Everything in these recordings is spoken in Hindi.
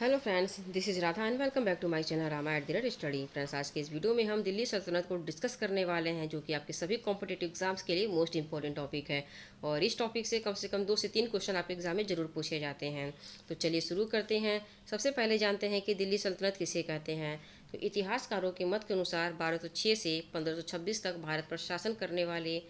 Hello friends, this is Radha and welcome back to my channel Rama at the rate study. Friends, आज के इस वीडियो में हम दिल्ली सल्तनत को डिस्कस करने वाले हैं, जो कि आपके सभी कॉम्पिटेटिव एग्जाम्स के लिए मोस्ट इंपॉर्टेंट टॉपिक है। और इस टॉपिक से कम 2 से 3 क्वेश्चन आपके एग्जाम में जरूर पूछे जाते हैं। तो चलिए शुरू करते हैं। सबसे पहले जानते हैं कि दिल्ली सल्तनत किसे कहते हैं। तो इतिहासकारों के मत के अनुसार 1206 से 1526 तक भारत पर शासन करने वाले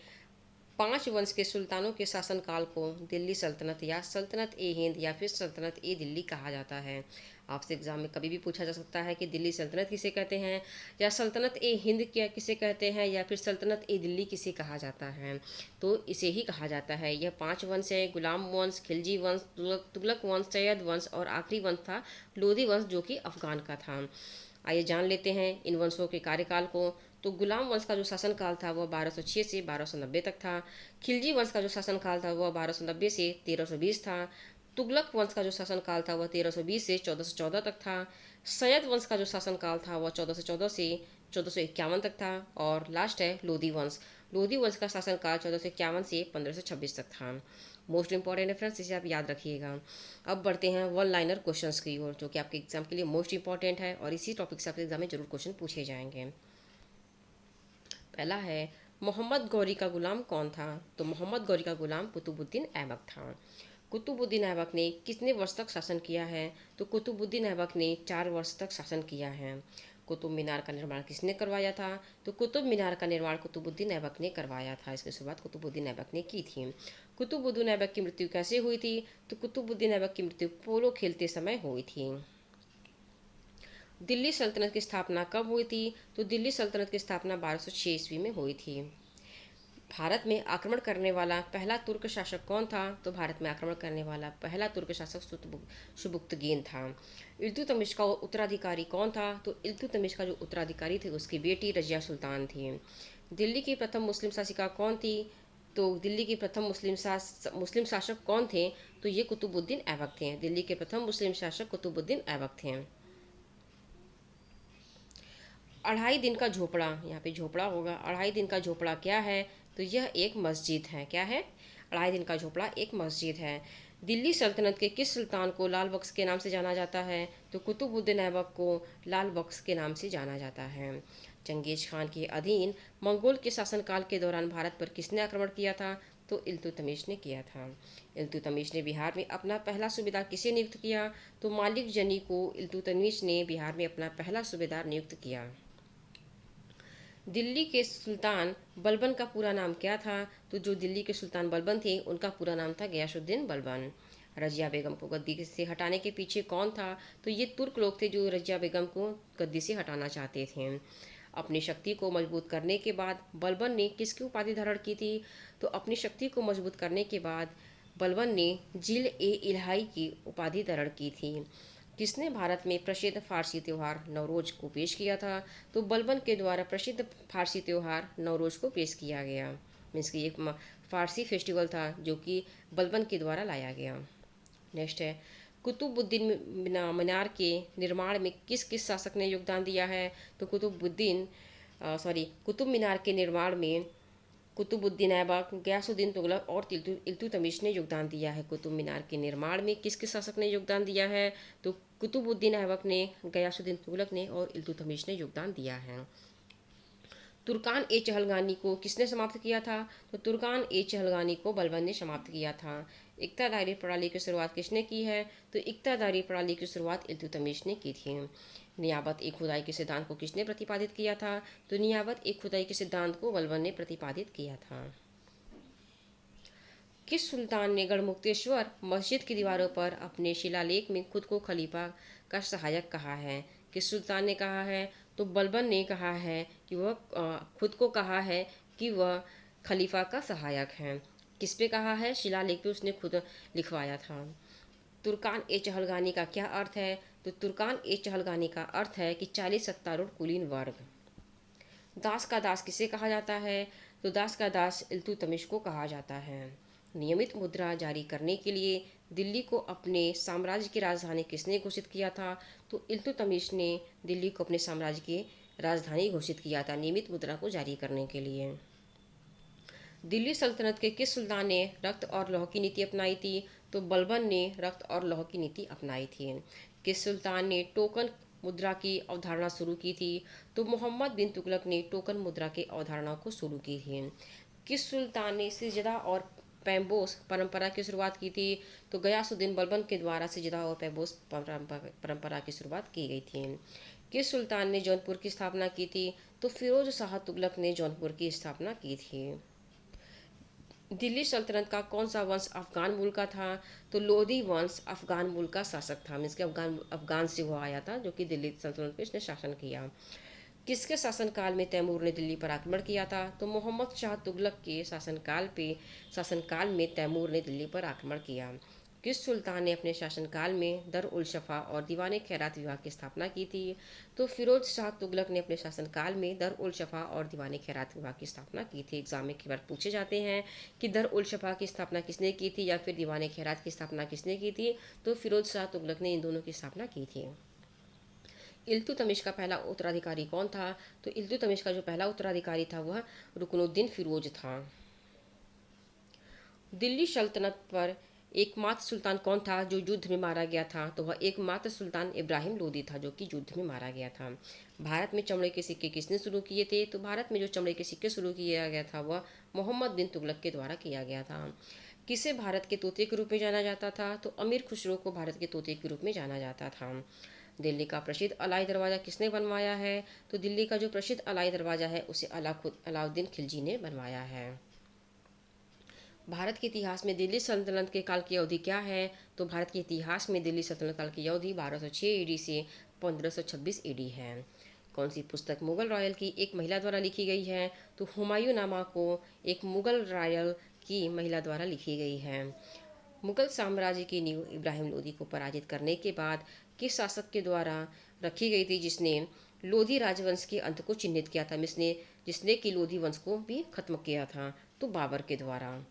5 वंश के सुल्तानों के शासनकाल को दिल्ली सल्तनत या सल्तनत ए हिंद या फिर सल्तनत ए दिल्ली कहा जाता है। आपसे एग्जाम में कभी भी पूछा जा सकता है कि दिल्ली सल्तनत किसे कहते हैं, या सल्तनत ए हिंद क्या किसे कहते हैं, या फिर सल्तनत ए दिल्ली किसे कहा जाता है। तो इसे ही कहा जाता है। यह 5 वंश है: गुलाम वंश, खिलजी वंश, तुगलक वंश, सैयद वंश और आखिरी वंश था लोधी वंश, जो कि अफगान का था। आइए जान लेते हैं इन वंशों के कार्यकाल को। तो गुलाम वंश का जो शासनकाल था वह 1206 से 1290 तक था। खिलजी वंश का जो शासनकाल था वह 1290 से 1320 था। तुगलक वंश का जो शासनकाल था वह 1320 से 1414 तक था। सैयद वंश का जो शासनकाल था वह 1414 से 1451 तक था। और लास्ट है लोधी वंश। लोधी वंश का शासनकाल 1451 से 1526 तक था। मोस्ट इंपॉर्टेंट है फ्रेंड्स, इसे आप याद रखिएगा। अब बढ़ते हैं वन लाइनर क्वेश्चंस की ओर, जो कि आपके एग्जाम के लिए मोस्ट इंपॉर्टेंट है और इसी टॉपिक से आपके एग्जाम में जरूर क्वेश्चन पूछे जाएंगे। पहला है, मोहम्मद गौरी का गुलाम कौन था। तो मोहम्मद गौरी का गुलाम कुतुबुद्दीन ऐबक था। कुतुबुद्दीन ऐबक ने कितने वर्ष तक शासन किया है। तो कुतुबुद्दीन ऐबक ने 4 वर्ष तक शासन किया है। कुतुब मीनार का निर्माण किसने करवाया था। तो कुतुब मीनार का निर्माण कुतुबुद्दीन ऐबक ने करवाया था। इसकी शुरुआत कुतुबुद्दीन ऐबक ने की थी। कुतुबुद्दीन ऐबक की मृत्यु कैसे हुई थी। तो कुतुबुद्दीन ऐबक की मृत्यु पोलो खेलते समय हुई थी। दिल्ली सल्तनत की स्थापना कब हुई थी। तो दिल्ली सल्तनत की स्थापना 1206 ईस्वी में हुई थी। भारत में आक्रमण करने वाला पहला तुर्क शासक कौन था। तो भारत में आक्रमण करने वाला पहला तुर्क शासक सुबुक्तगीन था। इल्तुतमिश का उत्तराधिकारी कौन था। तो इल्तुतमिश का जो उत्तराधिकारी थे उसकी बेटी रजिया सुल्तान थी। दिल्ली की प्रथम मुस्लिम शासिका कौन थी। तो दिल्ली की प्रथम मुस्लिम शासक कौन थे। तो ये कुतुबुद्दीन ऐबक थे। दिल्ली के प्रथम मुस्लिम शासक कुतुबुद्दीन ऐबक थे। 2.5 दिन का झोपड़ा, यहाँ पे झोपड़ा होगा। 2.5 दिन का झोपड़ा क्या है। तो यह एक मस्जिद है। क्या है। 2.5 दिन का झोपड़ा एक मस्जिद है। दिल्ली सल्तनत के किस सुल्तान को लाल बख्श के नाम से जाना जाता है। तो कुतुबुद्दीन ऐबक को लाल बख्श के नाम से जाना जाता है। चंगेज खान के अधीन मंगोल के शासनकाल के दौरान भारत पर किसने आक्रमण किया था। तो इल्तुतमिश ने किया था। इल्तुतमिश ने बिहार में अपना पहला सूबेदार किसे नियुक्त किया। तो मालिक जनी को इल्तुतमिश ने बिहार में अपना पहला सूबेदार नियुक्त किया। दिल्ली के सुल्तान बलबन का पूरा नाम क्या था। तो जो दिल्ली के सुल्तान बलबन थे उनका पूरा नाम था गयासुद्दीन बलबन। रजिया बेगम को गद्दी से हटाने के पीछे कौन था। तो ये तुर्क लोग थे जो रजिया बेगम को गद्दी से हटाना चाहते थे। अपनी शक्ति को मजबूत करने के बाद बलबन ने किसकी उपाधि धारण की थी। तो अपनी शक्ति को मजबूत करने के बाद बलबन ने जिल ए इलाही की उपाधि धारण की थी। किसने भारत में प्रसिद्ध फारसी त्यौहार नवरोज को पेश किया था। तो बलबन के द्वारा प्रसिद्ध फारसी त्यौहार नवरोज को पेश किया गया। मीन्स कि एक फारसी फेस्टिवल था जो कि बलबन के द्वारा लाया गया। नेक्स्ट है, कुतुबुद्दीन मीनार के निर्माण में किस किस शासक ने योगदान दिया है। तो कुतुब मीनार के निर्माण में कुतुबुद्दीन ऐबक, गयासुद्दीन तुगलक और इल्तुतमिश ने योगदान दिया है। कुतुब मीनार के निर्माण में किस किस शासक ने योगदान दिया है। तो कुतुबुद्दीन ऐबक ने, गयासुद्दीन तुगलक ने और इल्तुतमिश ने योगदान दिया है। तुर्कान ए चहलगानी को किसने समाप्त किया था। तो तुर्कान ए चहलगानी को बलबन ने समाप्त किया था। इक्तादारी प्रणाली की शुरुआत किसने की है। तो इक्तादारी प्रणाली की शुरुआत इल्तुतमिश ने की थी। नियाबत ए खुदाई के सिद्धांत को किसने प्रतिपादित किया था। तो नियाबत ए खुदाई के सिद्धांत को बलबन ने प्रतिपादित किया था। किस सुल्तान ने गढ़मुक्तेश्वर मस्जिद की दीवारों पर अपने शिलालेख में खुद को खलीफा का सहायक कहा है। किस सुल्तान ने कहा है। तो बलबन ने कहा है कि वह खुद को कहा है कि वह खलीफा का सहायक है। किस पे कहा है। शिलालेख पे उसने खुद लिखवाया था। तुर्कान ए चहलगानी का क्या अर्थ है। तो तुर्कान ए चहलगानी का अर्थ है कि 40 सत्तारूढ़ कुलीन वर्ग। दास का दास किसे कहा जाता है। तो दास का दास इल्तुतमिश को कहा जाता है। नियमित मुद्रा जारी करने के लिए दिल्ली को अपने साम्राज्य की राजधानी किसने घोषित किया था। तो इल्तुतमिश ने दिल्ली को अपने साम्राज्य की राजधानी घोषित किया था नियमित मुद्रा को जारी करने के लिए। दिल्ली सल्तनत के किस सुल्तान ने रक्त और लौह की नीति अपनाई थी। तो बलबन ने रक्त और लौह की नीति अपनाई थी। किस सुल्तान ने टोकन मुद्रा की अवधारणा शुरू की थी? तो मोहम्मद बिन तुगलक ने टोकन मुद्रा की अवधारणा को शुरू की थी। किस सुल्तान ने सिजदा और पैम्बोस परंपरा की शुरुआत की थी? तो गयासुद्दीन बलबन के द्वारा सिजदा और पैम्बोस परंपरा की शुरुआत की गई थी। किस सुल्तान ने जौनपुर की स्थापना की थी? तो फिरोज शाह तुगलक ने जौनपुर की स्थापना की थी। दिल्ली सल्तनत का कौन सा वंश अफगान मूल का था? तो लोधी वंश अफगान मूल का शासक था, मीन्स के अफगान से वो आया था, जो कि दिल्ली सल्तनत पे इसने शासन किया। किसके शासनकाल में तैमूर ने दिल्ली पर आक्रमण किया था? तो मोहम्मद शाह तुगलक के शासनकाल में तैमूर ने दिल्ली पर आक्रमण किया। किस सुल्तान ने अपने शासनकाल में दर उल शफा और दीवान खैरात विभाग की स्थापना की थी? तो फिरोज शाह तुगलक ने अपने शासनकाल में दर उल शफा और दीवान खैरात विभाग की स्थापना की थी। एग्जाम में कई बार पूछे जाते हैं कि दर उल शफा की स्थापना किसने की थी या फिर दीवान खैरात की स्थापना किसने की थी? तो फिरोज शाह तुगलक ने इन दोनों की स्थापना की थी। इल्तुतमिश का पहला उत्तराधिकारी कौन था? तो इल्तुतमिश का जो पहला उत्तराधिकारी था वह रुकनुद्दीन फिरोज था। दिल्ली सल्तनत पर एकमात्र सुल्तान कौन था जो युद्ध में मारा गया था? तो वह एकमात्र सुल्तान इब्राहिम लोदी था, जो कि युद्ध में मारा गया था। भारत में चमड़े के सिक्के किसने शुरू किए थे? तो भारत में जो चमड़े के सिक्के शुरू किया गया था वह मोहम्मद बिन तुगलक के द्वारा किया गया था। किसे भारत के तोते के रूप में जाना जाता था? तो अमीर खुसरो को भारत के तोते के रूप में जाना जाता था। दिल्ली का प्रसिद्ध अलाई दरवाज़ा किसने बनवाया है? तो दिल्ली का जो प्रसिद्ध अलाई दरवाज़ा है उसे अलाउद्दीन खिलजी ने बनवाया है। भारत के इतिहास में दिल्ली सल्तनत के काल की अवधि क्या है? तो भारत के इतिहास में दिल्ली सल्तनत काल की अवधि 1206 ईडी से 1526 ईडी है। कौन सी पुस्तक मुगल रॉयल की एक महिला द्वारा लिखी गई है? तो हुमायूं नामा को एक मुगल रॉयल की महिला द्वारा लिखी गई है। मुगल साम्राज्य की नींव इब्राहिम लोदी को पराजित करने के बाद किस शासक के द्वारा रखी गई थी जिसने लोधी राजवंश के अंत को चिन्हित किया था, जिसने कि लोधी वंश को भी खत्म किया था? तो बाबर के द्वारा।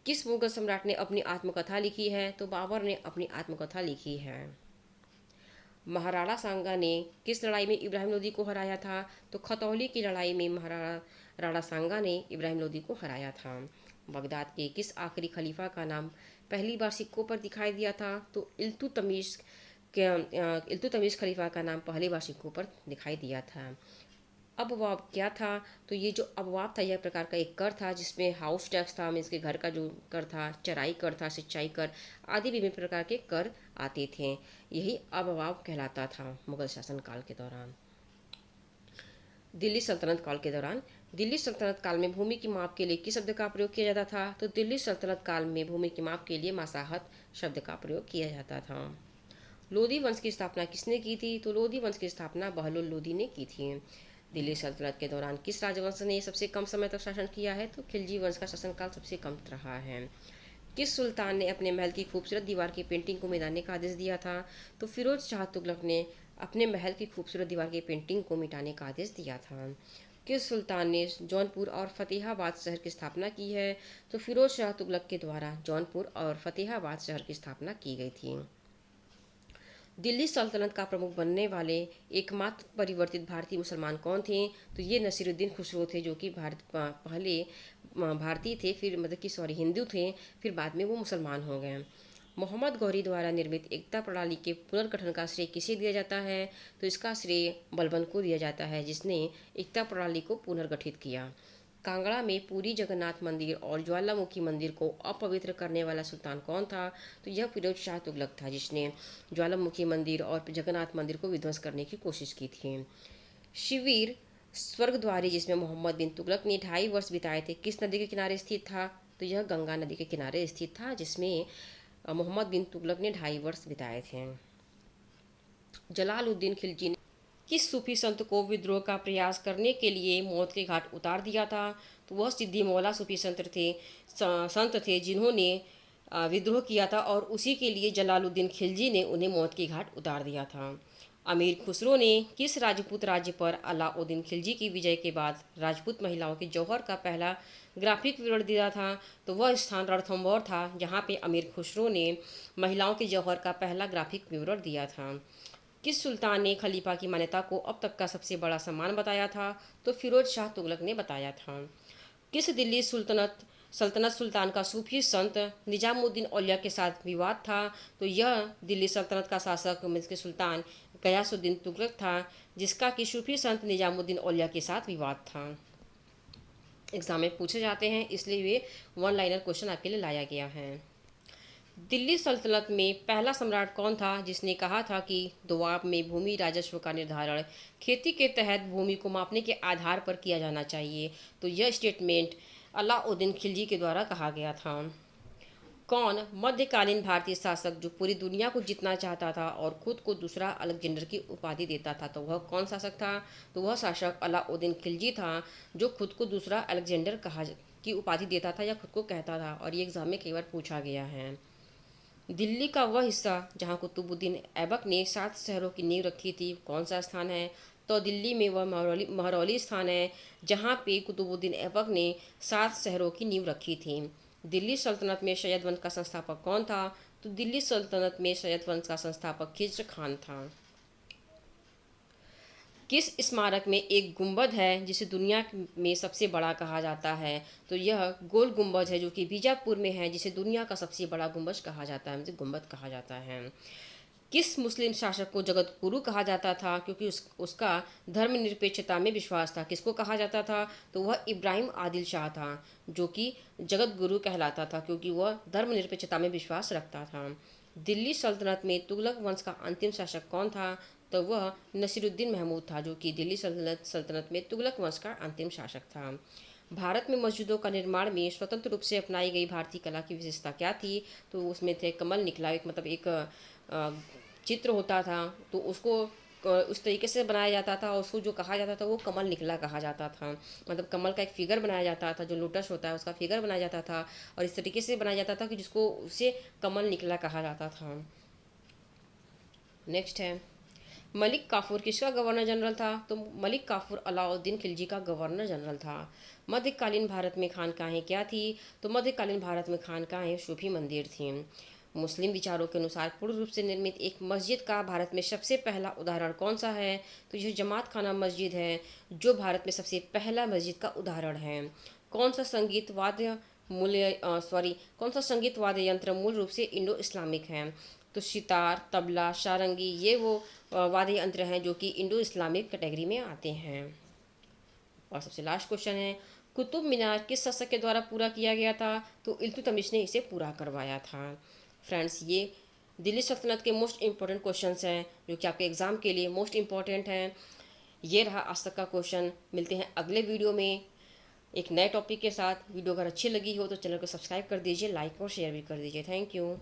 किस मुगल सम्राट ने अपनी आत्मकथा लिखी है? तो बाबर ने अपनी आत्मकथा लिखी है। महाराणा सांगा ने किस लड़ाई में इब्राहिम लोदी को हराया था? तो खतौली की लड़ाई में महाराणा सांगा ने इब्राहिम लोदी को हराया था। बगदाद के किस आखिरी खलीफा का नाम पहली बार सिक्कों पर दिखाई दिया था? तो इल्तुतमिश खलीफा का नाम पहली बार सिक्कों पर दिखाई दिया था। अबवाब क्या था? तो ये जो अबवाब था यह प्रकार का एक कर था जिसमें हाउस टैक्स था, मीन्स के घर का जो कर था, चराई कर था, सिंचाई कर आदि विभिन्न प्रकार के कर आते थे। यही अबवाब कहलाता था मुगल शासनकाल के दौरान। दिल्ली सल्तनत काल के दौरान दिल्ली सल्तनत काल में भूमि की माप के लिए किस शब्द का प्रयोग किया जाता था? तो दिल्ली सल्तनत काल में भूमि की माप के लिए मसाहत शब्द का प्रयोग किया जाता था। लोधी वंश की स्थापना किसने की थी? तो लोधी वंश की स्थापना बहलोल लोधी ने की थी। दिल्ली सल्तनत के दौरान किस राजवंश ने सबसे कम समय तक शासन किया है? तो खिलजी वंश का शासनकाल सबसे कम रहा है। किस सुल्तान ने अपने महल की खूबसूरत दीवार की पेंटिंग को मिटाने का आदेश दिया था? तो फिरोज शाह तुगलक ने अपने महल की खूबसूरत दीवार की पेंटिंग को मिटाने का आदेश दिया था। किस सुल्तान ने जौनपुर और फतेहाबाद शहर की स्थापना की है? तो फिरोज शाह तुगलक के द्वारा जौनपुर और फतेहाबाद शहर की स्थापना की गई थी। दिल्ली सल्तनत का प्रमुख बनने वाले एकमात्र परिवर्तित भारतीय मुसलमान कौन थे? तो ये नसीरुद्दीन खुसरो थे, जो कि पहले भारतीय थे, फिर मतलब कि सॉरी हिंदू थे, फिर बाद में वो मुसलमान हो गए। मोहम्मद गौरी द्वारा निर्मित एकता प्रणाली के पुनर्गठन का श्रेय किसे दिया जाता है? तो इसका श्रेय बलबन को दिया जाता है, जिसने एकता प्रणाली को पुनर्गठित किया। कांगड़ा में पूरी जगन्नाथ मंदिर और ज्वालामुखी मंदिर को अपवित्र करने वाला सुल्तान कौन था? तो यह फिरोज शाह तुगलक था, जिसने ज्वालामुखी मंदिर और जगन्नाथ मंदिर को विध्वंस करने की कोशिश की थी। शिविर स्वर्गद्वारी, जिसमें मोहम्मद बिन तुगलक ने 2.5 वर्ष बिताए थे, किस नदी के किनारे स्थित था? तो यह गंगा नदी के किनारे स्थित था, जिसमें मोहम्मद बिन तुगलक ने 2.5 वर्ष बिताए थे। जलालुद्दीन खिलजी ने किस सूफी संत को विद्रोह का प्रयास करने के लिए मौत के घाट उतार दिया था? तो वह सिद्दी मौला सूफी संत थे जिन्होंने विद्रोह किया था और उसी के लिए जलालुद्दीन खिलजी ने उन्हें मौत के घाट उतार दिया था। अमीर खुसरो ने किस राजपूत राज्य पर अलाउद्दीन खिलजी की विजय के बाद राजपूत महिलाओं के जौहर का पहला ग्राफिक विवरण दिया था? तो वह स्थान रणथंभौर था, जहाँ पे अमीर खुसरो ने महिलाओं के जौहर का पहला ग्राफिक विवरण दिया था। किस सुल्तान ने खलीफा की मान्यता को अब तक का सबसे बड़ा सम्मान बताया था? तो फिरोज शाह तुगलक ने बताया था। किस दिल्ली सुल्तनत सल्तनत सुल्तान का सूफी संत निजामुद्दीन औलिया के साथ विवाद था। तो यह दिल्ली सल्तनत का शासक मीन्स के सुल्तान गयासुद्दीन तुगलक था, जिसका कि सूफी संत निजामुद्दीन औलिया के साथ विवाद था। एग्जाम में पूछे जाते हैं, इसलिए ये वन लाइनर क्वेश्चन आपके लिए लाया गया है। दिल्ली सल्तनत में पहला सम्राट कौन था जिसने कहा था कि दोआब में भूमि राजस्व का निर्धारण खेती के तहत भूमि को मापने के आधार पर किया जाना चाहिए? तो यह स्टेटमेंट अलाउद्दीन खिलजी के द्वारा कहा गया था। कौन मध्यकालीन भारतीय शासक जो पूरी दुनिया को जीतना चाहता था और खुद को दूसरा अलेक्जेंडर की उपाधि देता था? तो वह कौन शासक था? तो वह शासक अलाउद्दीन खिलजी था, जो खुद को दूसरा अलेक्जेंडर की उपाधि देता था या खुद को कहता था। और ये एग्जाम में कई बार पूछा गया है। दिल्ली का वह हिस्सा जहां कुतुबुद्दीन ऐबक ने 7 शहरों की नींव रखी थी, कौन सा स्थान है? तो दिल्ली में वह महरौली स्थान है, जहां पे कुतुबुद्दीन ऐबक ने 7 शहरों की नींव रखी थी। दिल्ली सल्तनत में सैयद वंश का संस्थापक कौन था? तो दिल्ली सल्तनत में सैयद वंश का संस्थापक खिज्र खान था। किस स्मारक में एक गुंबद है जिसे दुनिया में सबसे बड़ा कहा जाता है? तो यह गोल गुंबद है, जो कि बीजापुर में है, जिसे दुनिया का सबसे बड़ा गुंबद कहा जाता है, मतलब गुंबद कहा जाता है। किस मुस्लिम शासक को जगत गुरु कहा जाता था क्योंकि उसका धर्मनिरपेक्षता में विश्वास था? किसको कहा जाता था? तो वह इब्राहिम आदिल शाह था, जो कि जगत गुरु कहलाता था क्योंकि वह धर्मनिरपेक्षता में विश्वास रखता था। दिल्ली सल्तनत में तुगलक वंश का अंतिम शासक कौन था? तो वह नसीरुद्दीन महमूद था, जो कि दिल्ली सल्तनत में तुगलक वंश का अंतिम शासक था। भारत में मस्जिदों का निर्माण में स्वतंत्र रूप से अपनाई गई भारतीय कला की विशेषता क्या थी? तो उसमें थे कमल निकला, एक मतलब एक चित्र होता था, तो उसको उस तरीके से बनाया जाता था, उसको जो कहा जाता था वो कमल निकला कहा जाता था। मतलब कमल का एक फिगर बनाया जाता था, जो लोटस होता है उसका फिगर बनाया जाता था, और इस तरीके से बनाया जाता था कि जिसको उसे कमल निकला कहा जाता था। नेक्स्ट है, मलिक काफूर किसका गवर्नर जनरल था? तो मलिक काफूर अलाउद्दीन खिलजी का गवर्नर जनरल था। मध्यकालीन भारत में खानकाहें क्या थी? तो मध्यकालीन भारत में खानकाहें सूफी मंदिर थी। मुस्लिम विचारों के अनुसार पूर्ण रूप से निर्मित एक मस्जिद का भारत में सबसे पहला उदाहरण कौन सा है? तो यह जमात खाना मस्जिद है, जो भारत में सबसे पहला मस्जिद का उदाहरण है। कौन सा संगीत वाद्य कौन सा संगीत वाद्य यंत्र मूल रूप से इंडो इस्लामिक है? तो सितार, तबला, सारंगी, ये वो वाद्य यंत्र हैं जो कि इंडो इस्लामिक कैटेगरी में आते हैं। और सबसे लास्ट क्वेश्चन है, कुतुब मीनार किस शासक के द्वारा पूरा किया गया था? तो इल्तुतमिश ने इसे पूरा करवाया था। फ्रेंड्स, ये दिल्ली सल्तनत के मोस्ट इंपॉर्टेंट क्वेश्चंस हैं जो कि आपके एग्जाम के लिए मोस्ट इंपॉर्टेंट हैं। ये रहा आज तक का क्वेश्चन। मिलते हैं अगले वीडियो में एक नए टॉपिक के साथ। वीडियो अगर अच्छी लगी हो तो चैनल को सब्सक्राइब कर दीजिए, लाइक और शेयर भी कर दीजिए। Thank you.